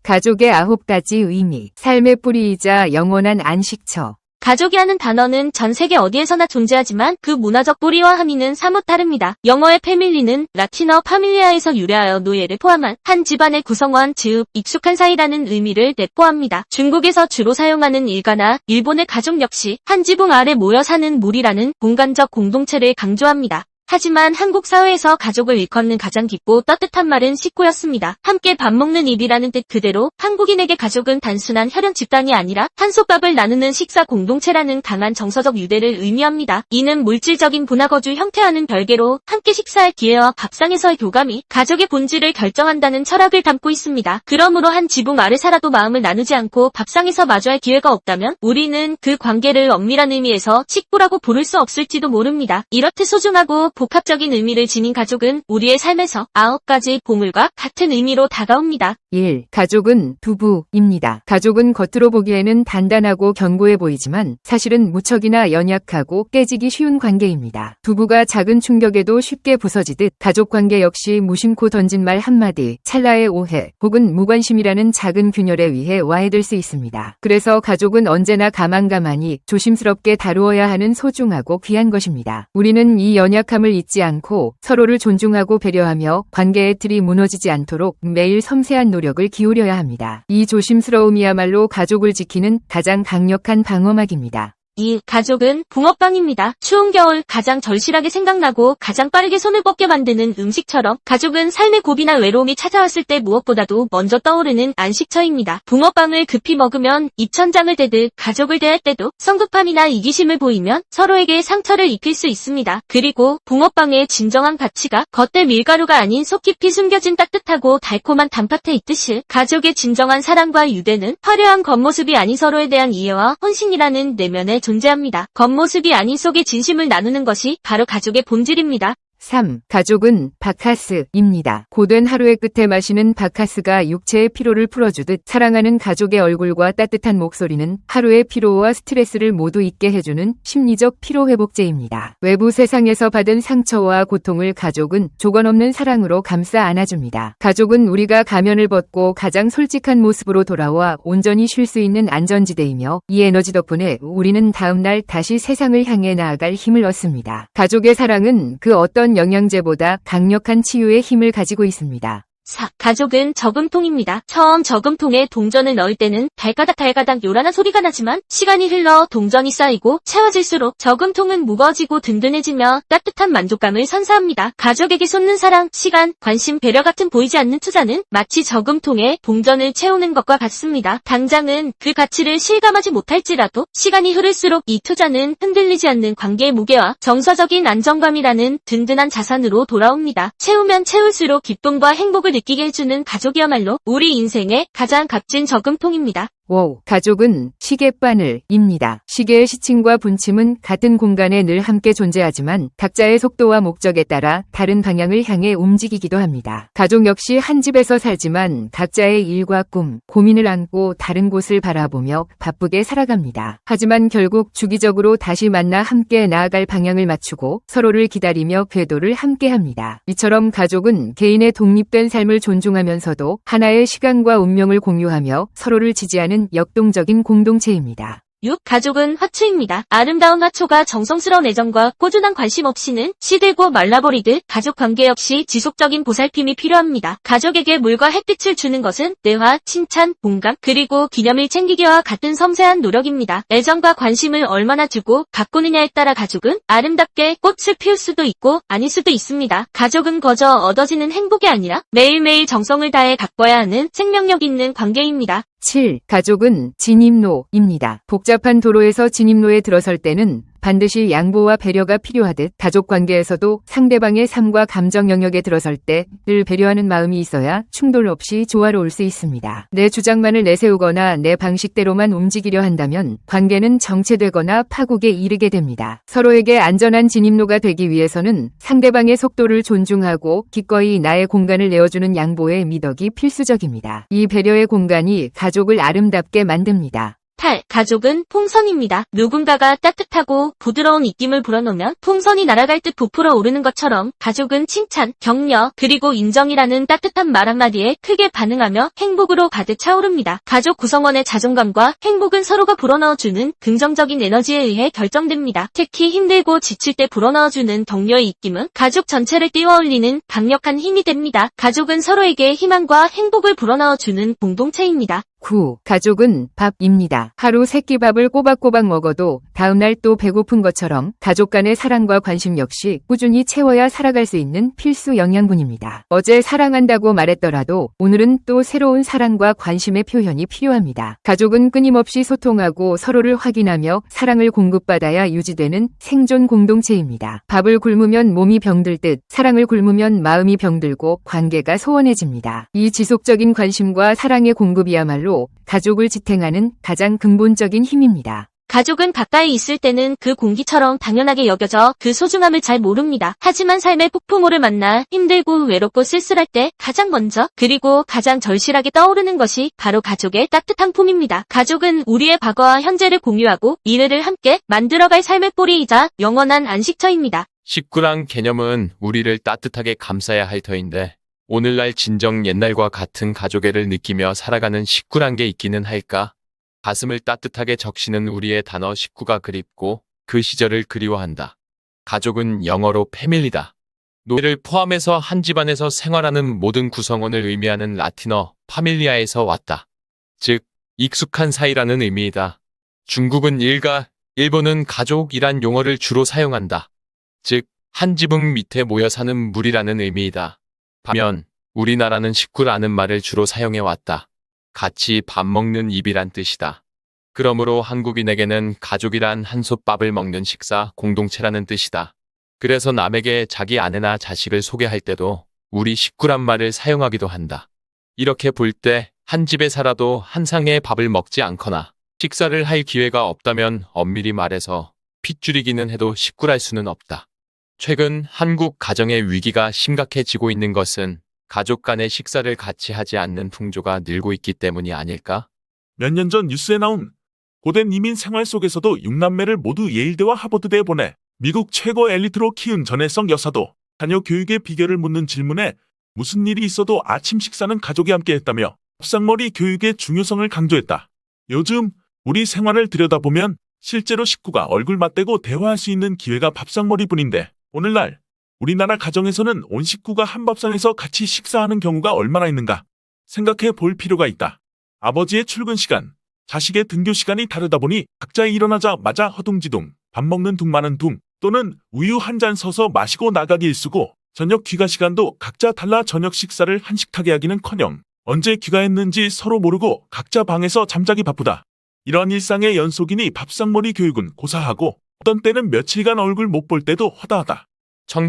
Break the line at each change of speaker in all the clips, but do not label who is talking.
가족의 9가지 의미, 삶의 뿌리이자 영원한 안식처.
가족이라는 단어는 전 세계 어디에서나 존재하지만 그 문화적 뿌리와 함의는 사뭇 다릅니다. 영어의 패밀리는 라틴어 파밀리아에서 유래하여 노예를 포함한 한 집안의 구성원 즉 익숙한 사이라는 의미를 내포합니다. 중국에서 주로 사용하는 일가나 일본의 가족 역시 한 지붕 아래 모여 사는 무리라는 공간적 공동체를 강조합니다. 하지만 한국 사회에서 가족을 일컫는 가장 깊고 따뜻한 말은 식구였습니다. 함께 밥 먹는 입이라는 뜻 그대로 한국인에게 가족은 단순한 혈연 집단이 아니라 한솥밥을 나누는 식사 공동체라는 강한 정서적 유대를 의미합니다. 이는 물질적인 분화거주 형태와는 별개로 함께 식사할 기회와 밥상에서의 교감이 가족의 본질을 결정한다는 철학을 담고 있습니다. 그러므로 한 지붕 아래 살아도 마음을 나누지 않고 밥상에서 마주할 기회가 없다면 우리는 그 관계를 엄밀한 의미에서 식구라고 부를 수 없을지도 모릅니다. 이렇듯 소중하고 복합적인 의미를 지닌 가족은 우리의 삶에서 9가지 보물과 같은 의미로 다가옵니다.
1. 가족은 두부입니다. 가족은 겉으로 보기에는 단단하고 견고해 보이지만 사실은 무척이나 연약하고 깨지기 쉬운 관계입니다. 두부가 작은 충격에도 쉽게 부서지듯 가족 관계 역시 무심코 던진 말 한마디, 찰나의 오해 혹은 무관심이라는 작은 균열에 의해 와해될 수 있습니다. 그래서 가족은 언제나 가만가만히 조심스럽게 다루어야 하는 소중하고 귀한 것입니다. 우리는 이 연약함을 잊지 않고 서로를 존중하고 배려하며 관계의 틀이 무너지지 않도록 매일 섬세한 노력을 기울여야 합니다. 이 조심스러움이야말로 가족을 지키는 가장 강력한 방어막입니다.
2. 가족은 붕어빵입니다. 추운 겨울 가장 절실하게 생각나고 가장 빠르게 손을 뻗게 만드는 음식처럼 가족은 삶의 고비나 외로움이 찾아왔을 때 무엇보다도 먼저 떠오르는 안식처입니다. 붕어빵을 급히 먹으면 입천장을 대듯 가족을 대할 때도 성급함이나 이기심을 보이면 서로에게 상처를 입힐 수 있습니다. 그리고 붕어빵의 진정한 가치가 겉에 밀가루가 아닌 속 깊이 숨겨진 따뜻하고 달콤한 단팥에 있듯이 가족의 진정한 사랑과 유대는 화려한 겉모습이 아닌 서로에 대한 이해와 헌신이라는 내면의 존재합니다. 겉모습이 아닌 속의 진심을 나누는 것이 바로 가족의 본질입니다.
3. 가족은 바카스입니다. 고된 하루의 끝에 마시는 바카스가 육체의 피로를 풀어주듯 사랑하는 가족의 얼굴과 따뜻한 목소리는 하루의 피로와 스트레스를 모두 잊게 해주는 심리적 피로회복제입니다. 외부 세상에서 받은 상처와 고통을 가족은 조건없는 사랑으로 감싸 안아줍니다. 가족은 우리가 가면을 벗고 가장 솔직한 모습으로 돌아와 온전히 쉴 수 있는 안전지대이며 이 에너지 덕분에 우리는 다음날 다시 세상을 향해 나아갈 힘을 얻습니다. 가족의 사랑은 그 어떤 영양제보다 강력한 치유의 힘을 가지고 있습니다.
4. 가족은 저금통입니다. 처음 저금통에 동전을 넣을 때는 달가닥 요란한 소리가 나지만 시간이 흘러 동전이 쌓이고 채워질수록 저금통은 무거워지고 든든해지며 따뜻한 만족감을 선사합니다. 가족에게 쏟는 사랑, 시간, 관심, 배려 같은 보이지 않는 투자는 마치 저금통에 동전을 채우는 것과 같습니다. 당장은 그 가치를 실감하지 못할지라도 시간이 흐를수록 이 투자는 흔들리지 않는 관계의 무게와 정서적인 안정감이라는 든든한 자산으로 돌아옵니다. 채우면 채울수록 기쁨과 행복을 느끼게 해주는 가족이야말로 우리 인생의 가장 값진 저금통입니다.
5. 가족은 시계바늘입니다. 시계의 시침과 분침은 같은 공간에 늘 함께 존재하지만 각자의 속도와 목적에 따라 다른 방향을 향해 움직이기도 합니다. 가족 역시 한 집에서 살지만 각자의 일과 꿈, 고민을 안고 다른 곳을 바라보며 바쁘게 살아갑니다. 하지만 결국 주기적으로 다시 만나 함께 나아갈 방향을 맞추고 서로를 기다리며 궤도를 함께합니다. 이처럼 가족은 개인의 독립된 삶을 존중하면서도 하나의 시간과 운명을 공유하며 서로를 지지하는 역동적인 공동체입니다.
6. 가족은 화초입니다. 아름다운 화초가 정성스러운 애정과 꾸준한 관심 없이는 시들고 말라버리듯 가족 관계 역시 지속적인 보살핌이 필요합니다. 가족에게 물과 햇빛을 주는 것은 대화, 칭찬, 공감, 그리고 기념일 챙기기와 같은 섬세한 노력입니다. 애정과 관심을 얼마나 주고 가꾸느냐에 따라 가족은 아름답게 꽃을 피울 수도 있고 아닐 수도 있습니다. 가족은 거저 얻어지는 행복이 아니라 매일매일 정성을 다해 가꿔야 하는 생명력 있는 관계입니다.
7. 가족은 진입로입니다. 복잡한 도로에서 진입로에 들어설 때는 반드시 양보와 배려가 필요하듯 가족 관계에서도 상대방의 삶과 감정 영역에 들어설 때 늘 배려하는 마음이 있어야 충돌 없이 조화로울 수 있습니다. 내 주장만을 내세우거나 내 방식대로만 움직이려 한다면 관계는 정체되거나 파국에 이르게 됩니다. 서로에게 안전한 진입로가 되기 위해서는 상대방의 속도를 존중하고 기꺼이 나의 공간을 내어주는 양보의 미덕이 필수적입니다. 이 배려의 공간이 가족을 아름답게 만듭니다.
8. 가족은 풍선입니다. 누군가가 따뜻하고 부드러운 입김을 불어넣으면 풍선이 날아갈 듯 부풀어 오르는 것처럼 가족은 칭찬, 격려, 그리고 인정이라는 따뜻한 말 한마디에 크게 반응하며 행복으로 가득 차오릅니다. 가족 구성원의 자존감과 행복은 서로가 불어넣어주는 긍정적인 에너지에 의해 결정됩니다. 특히 힘들고 지칠 때 불어넣어주는 격려의 입김은 가족 전체를 띄워올리는 강력한 힘이 됩니다. 가족은 서로에게 희망과 행복을 불어넣어주는 공동체입니다.
9. 가족은 밥입니다. 하루 세끼밥을 꼬박꼬박 먹어도 다음날 또 배고픈 것처럼 가족 간의 사랑과 관심 역시 꾸준히 채워야 살아갈 수 있는 필수 영양분입니다. 어제 사랑한다고 말했더라도 오늘은 또 새로운 사랑과 관심의 표현이 필요합니다. 가족은 끊임없이 소통하고 서로를 확인하며 사랑을 공급받아야 유지되는 생존 공동체입니다. 밥을 굶으면 몸이 병들 듯 사랑을 굶으면 마음이 병들고 관계가 소원해집니다. 이 지속적인 관심과 사랑의 공급이야말로 가족을 지탱하는 가장 근본적인 힘입니다.
가족은 가까이 있을 때는 그 공기처럼 당연하게 여겨져 그 소중함을 잘 모릅니다. 하지만 삶의 폭풍우를 만나 힘들고 외롭고 쓸쓸할 때 가장 먼저 그리고 가장 절실하게 떠오르는 것이 바로 가족의 따뜻한 품입니다. 가족은 우리의 과거와 현재를 공유하고 미래를 함께 만들어갈 삶의 뿌리이자 영원한 안식처입니다.
식구란 개념은 우리를 따뜻하게 감싸야 할 터인데 오늘날 진정 옛날과 같은 가족애를 느끼며 살아가는 식구란 게 있기는 할까? 가슴을 따뜻하게 적시는 우리의 단어 식구가 그립고 그 시절을 그리워한다. 가족은 영어로 패밀리다. 노예를 포함해서 한 집안에서 생활하는 모든 구성원을 의미하는 라틴어 파밀리아에서 왔다. 즉, 익숙한 사이라는 의미이다. 중국은 일가, 일본은 가족이란 용어를 주로 사용한다. 즉, 한 지붕 밑에 모여 사는 무리라는 의미이다. 반면 우리나라는 식구라는 말을 주로 사용해왔다. 같이 밥 먹는 입이란 뜻이다. 그러므로 한국인에게는 가족이란 한솥밥을 먹는 식사 공동체라는 뜻이다. 그래서 남에게 자기 아내나 자식을 소개할 때도 우리 식구란 말을 사용하기도 한다. 이렇게 볼 때 한 집에 살아도 한 상의 밥을 먹지 않거나 식사를 할 기회가 없다면 엄밀히 말해서 핏줄이기는 해도 식구랄 수는 없다. 최근 한국 가정의 위기가 심각해지고 있는 것은 가족 간의 식사를 같이 하지 않는 풍조가 늘고 있기 때문이 아닐까?
몇 년 전 뉴스에 나온 고된 이민 생활 속에서도 6남매를 모두 예일대와 하버드대에 보내 미국 최고 엘리트로 키운 전혜성 여사도 자녀 교육의 비결을 묻는 질문에 무슨 일이 있어도 아침 식사는 가족이 함께 했다며 밥상머리 교육의 중요성을 강조했다. 요즘 우리 생활을 들여다보면 실제로 식구가 얼굴 맞대고 대화할 수 있는 기회가 밥상머리뿐인데 오늘날 우리나라 가정에서는 온 식구가 한 밥상에서 같이 식사하는 경우가 얼마나 있는가 생각해 볼 필요가 있다. 아버지의 출근 시간, 자식의 등교 시간이 다르다 보니 각자 일어나자마자 허둥지둥 밥 먹는 둥 마는 둥 또는 우유 한 잔 서서 마시고 나가기 일쑤고 저녁 귀가 시간도 각자 달라 저녁 식사를 한식하게 하기는커녕 언제 귀가했는지 서로 모르고 각자 방에서 잠자기 바쁘다. 이런 일상의 연속이니 밥상머리 교육은 고사하고 어떤 때는 며칠간 얼굴 못 볼 때도 허다하다.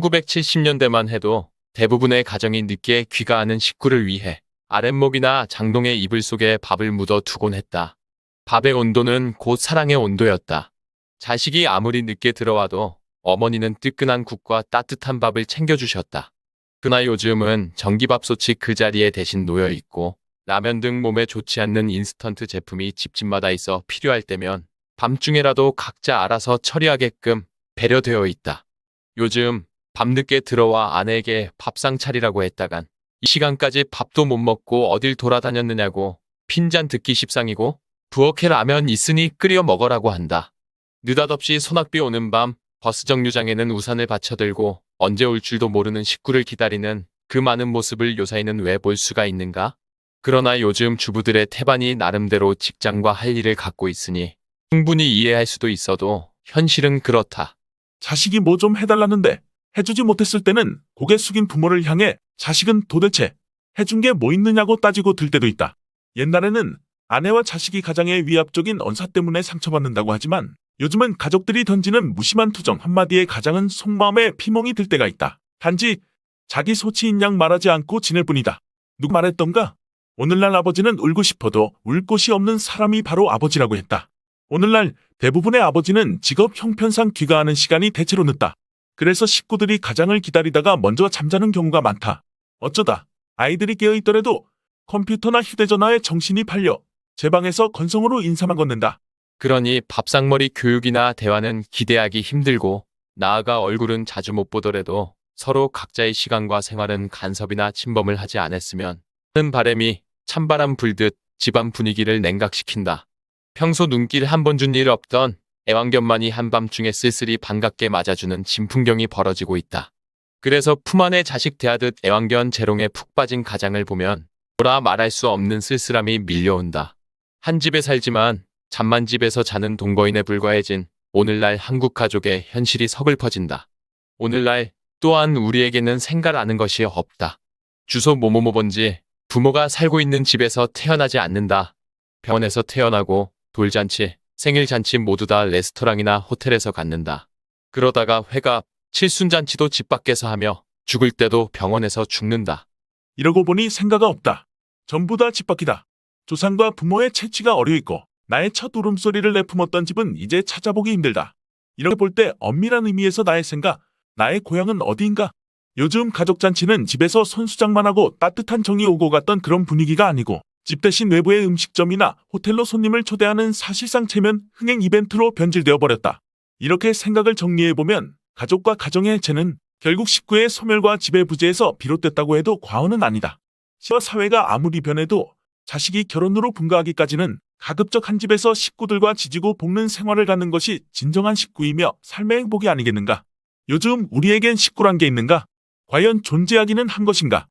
1970년대만 해도 대부분의 가정이 늦게 귀가하는 식구를 위해 아랫목이나 장동의 이불 속에 밥을 묻어 두곤 했다. 밥의 온도는 곧 사랑의 온도였다. 자식이 아무리 늦게 들어와도 어머니는 뜨끈한 국과 따뜻한 밥을 챙겨주셨다. 그러나 요즘은 전기밥솥이 그 자리에 대신 놓여 있고 라면 등 몸에 좋지 않는 인스턴트 제품이 집집마다 있어 필요할 때면 밤중에라도 각자 알아서 처리하게끔 배려되어 있다. 요즘 밤늦게 들어와 아내에게 밥상 차리라고 했다간 이 시간까지 밥도 못 먹고 어딜 돌아다녔느냐고 핀잔 듣기 십상이고 부엌에 라면 있으니 끓여 먹으라고 한다. 느닷없이 소낙비 오는 밤 버스 정류장에는 우산을 받쳐들고 언제 올 줄도 모르는 식구를 기다리는 그 많은 모습을 요사이는 왜 볼 수가 있는가? 그러나 요즘 주부들의 태반이 나름대로 직장과 할 일을 갖고 있으니 충분히 이해할 수도 있어도 현실은 그렇다.
자식이 뭐 좀 해달라는데 해주지 못했을 때는 고개 숙인 부모를 향해 자식은 도대체 해준 게 뭐 있느냐고 따지고 들 때도 있다. 옛날에는 아내와 자식이 가장의 위압적인 언사 때문에 상처받는다고 하지만 요즘은 가족들이 던지는 무심한 투정 한마디에 가장은 속마음에 피멍이 들 때가 있다. 단지 자기 소치인 양 말하지 않고 지낼 뿐이다. 누가 말했던가? 오늘날 아버지는 울고 싶어도 울 곳이 없는 사람이 바로 아버지라고 했다. 오늘날 대부분의 아버지는 직업 형편상 귀가하는 시간이 대체로 늦다. 그래서 식구들이 가장을 기다리다가 먼저 잠자는 경우가 많다. 어쩌다 아이들이 깨어있더라도 컴퓨터나 휴대전화에 정신이 팔려 제 방에서 건성으로 인사만 건넨다.
그러니 밥상머리 교육이나 대화는 기대하기 힘들고 나아가 얼굴은 자주 못 보더라도 서로 각자의 시간과 생활은 간섭이나 침범을 하지 않았으면 하는 바람이 찬바람 불듯 집안 분위기를 냉각시킨다. 평소 눈길 한 번 준 일 없던 애완견만이 한밤중에 쓸쓸히 반갑게 맞아주는 진풍경이 벌어지고 있다. 그래서 품 안에 자식 대하듯 애완견 재롱에 푹 빠진 가장을 보면 뭐라 말할 수 없는 쓸쓸함이 밀려온다. 한 집에 살지만 잠만 집에서 자는 동거인에 불과해진 오늘날 한국 가족의 현실이 서글퍼진다. 오늘날 또한 우리에게는 생각하는 것이 없다. 주소 뭐뭐뭐 번지 부모가 살고 있는 집에서 태어나지 않는다. 병원에서 태어나고 돌잔치, 생일잔치 모두 다 레스토랑이나 호텔에서 갖는다. 그러다가 회갑, 칠순잔치도 집 밖에서 하며 죽을 때도 병원에서 죽는다.
이러고 보니 생가가 없다. 전부 다 집 밖이다. 조상과 부모의 채취가 어려있고 나의 첫 울음소리를 내품었던 집은 이제 찾아보기 힘들다. 이렇게 볼 때 엄밀한 의미에서 나의 생가, 나의 고향은 어디인가? 요즘 가족잔치는 집에서 손수작만 하고 따뜻한 정이 오고 갔던 그런 분위기가 아니고 집 대신 외부의 음식점이나 호텔로 손님을 초대하는 사실상 체면 흥행 이벤트로 변질되어 버렸다. 이렇게 생각을 정리해보면 가족과 가정의 해체는 결국 식구의 소멸과 지배부재에서 비롯됐다고 해도 과언은 아니다. 시와 사회가 아무리 변해도 자식이 결혼으로 분가하기까지는 가급적 한 집에서 식구들과 지지고 볶는 생활을 갖는 것이 진정한 식구이며 삶의 행복이 아니겠는가? 요즘 우리에겐 식구란 게 있는가? 과연 존재하기는 한 것인가?